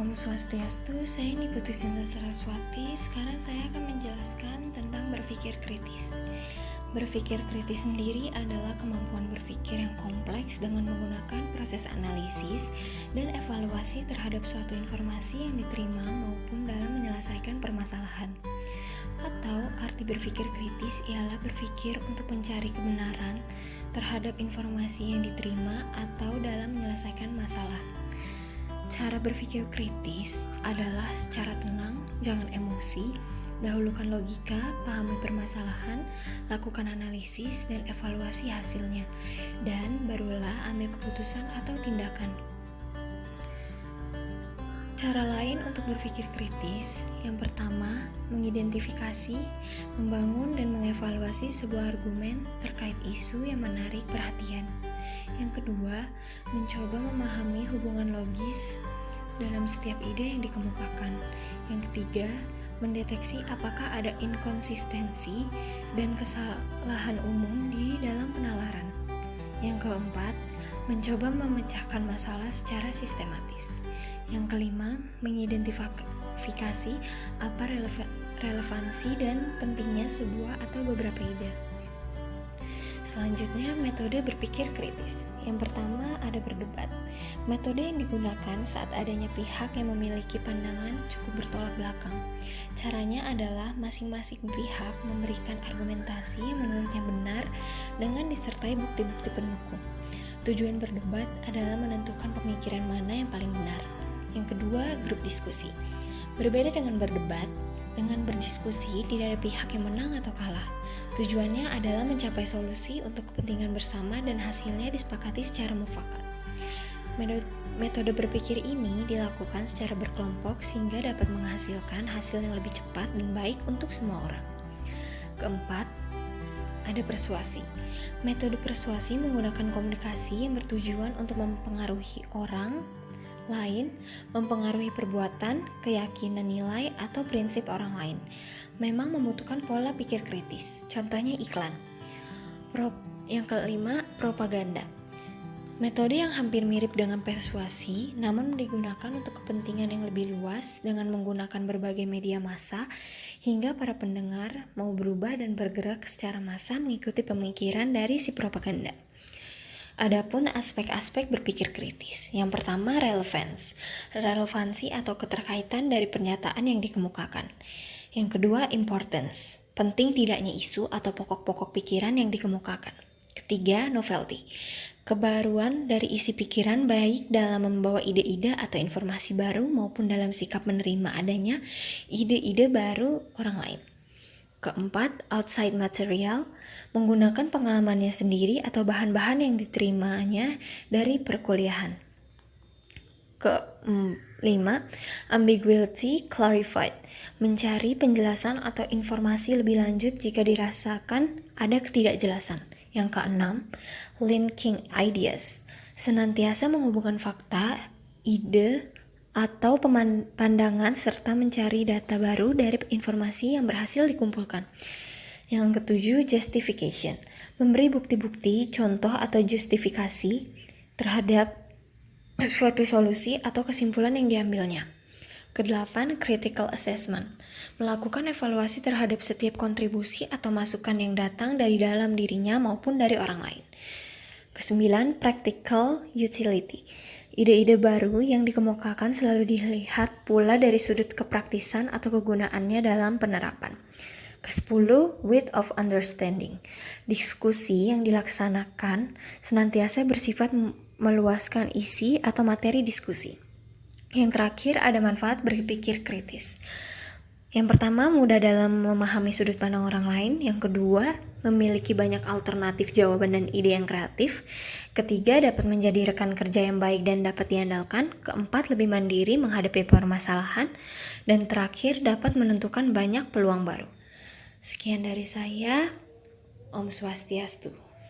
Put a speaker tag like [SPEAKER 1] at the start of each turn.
[SPEAKER 1] Om Swastiastu, saya Niputu Sinta Saraswati. Sekarang saya akan menjelaskan tentang berpikir kritis. Berpikir kritis sendiri adalah kemampuan berpikir yang kompleks dengan menggunakan proses analisis dan evaluasi terhadap suatu informasi yang diterima maupun dalam menyelesaikan permasalahan. Atau arti berpikir kritis ialah berpikir untuk mencari kebenaran terhadap informasi yang diterima atau dalam menyelesaikan masalah. Cara berpikir kritis adalah secara tenang, jangan emosi, dahulukan logika, pahami permasalahan, lakukan analisis dan evaluasi hasilnya, dan barulah ambil keputusan atau tindakan. Cara lain untuk berpikir kritis, yang pertama, mengidentifikasi, membangun dan mengevaluasi sebuah argumen terkait isu yang menarik perhatian. Yang kedua, mencoba memahami hubungan logis dalam setiap ide yang dikemukakan. Yang ketiga, mendeteksi apakah ada inkonsistensi dan kesalahan umum di dalam penalaran. Yang keempat, mencoba memecahkan masalah secara sistematis. Yang kelima, mengidentifikasi apa relevansi dan pentingnya sebuah atau beberapa ide. Selanjutnya, metode berpikir kritis. Yang pertama, ada berdebat. Metode yang digunakan saat adanya pihak yang memiliki pandangan cukup bertolak belakang. Caranya adalah masing-masing pihak memberikan argumentasi yang menurutnya benar dengan disertai bukti-bukti pendukung. Tujuan berdebat adalah menentukan pemikiran mana yang paling benar. Yang kedua, grup diskusi. Berbeda dengan berdebat, dengan berdiskusi tidak ada pihak yang menang atau kalah. Tujuannya adalah mencapai solusi untuk kepentingan bersama dan hasilnya disepakati secara mufakat. Metode berpikir ini dilakukan secara berkelompok sehingga dapat menghasilkan hasil yang lebih cepat dan baik untuk semua orang. Keempat, ada persuasi. Metode persuasi menggunakan komunikasi yang bertujuan untuk mempengaruhi orang lain, mempengaruhi perbuatan, keyakinan nilai, atau prinsip orang lain. Memang membutuhkan pola pikir kritis. Contohnya iklan. Yang kelima, propaganda. Metode yang hampir mirip dengan persuasi, namun digunakan untuk kepentingan yang lebih luas dengan menggunakan berbagai media massa hingga para pendengar mau berubah dan bergerak secara massa mengikuti pemikiran dari si propaganda. Adapun aspek-aspek berpikir kritis. Yang pertama, relevansi atau keterkaitan dari pernyataan yang dikemukakan. Yang kedua, importance, penting tidaknya isu atau pokok-pokok pikiran yang dikemukakan. Ketiga, novelty, kebaruan dari isi pikiran baik dalam membawa ide-ide atau informasi baru maupun dalam sikap menerima adanya ide-ide baru orang lain. Keempat, outside material, menggunakan pengalamannya sendiri atau bahan-bahan yang diterimanya dari perkuliahan. Kelima, ambiguity clarified, mencari penjelasan atau informasi lebih lanjut jika dirasakan ada ketidakjelasan. Yang keenam, linking ideas, senantiasa menghubungkan fakta, ide, atau pandangan serta mencari data baru dari informasi yang berhasil dikumpulkan. Yang ketujuh, justification, memberi bukti-bukti, contoh atau justifikasi terhadap suatu solusi atau kesimpulan yang diambilnya. Kedelapan, critical assessment, melakukan evaluasi terhadap setiap kontribusi atau masukan yang datang dari dalam dirinya maupun dari orang lain. Kesembilan, practical utility, ide-ide baru yang dikemukakan selalu dilihat pula dari sudut kepraktisan atau kegunaannya dalam penerapan. Kesepuluh, width of understanding, diskusi yang dilaksanakan senantiasa bersifat meluaskan isi atau materi diskusi. Yang terakhir, ada manfaat berpikir kritis. Yang pertama, mudah dalam memahami sudut pandang orang lain. Yang kedua, memiliki banyak alternatif jawaban dan ide yang kreatif. Ketiga, dapat menjadi rekan kerja yang baik dan dapat diandalkan. Keempat, lebih mandiri menghadapi permasalahan. Dan terakhir, dapat menentukan banyak peluang baru. Sekian dari saya, Om Swastiastu.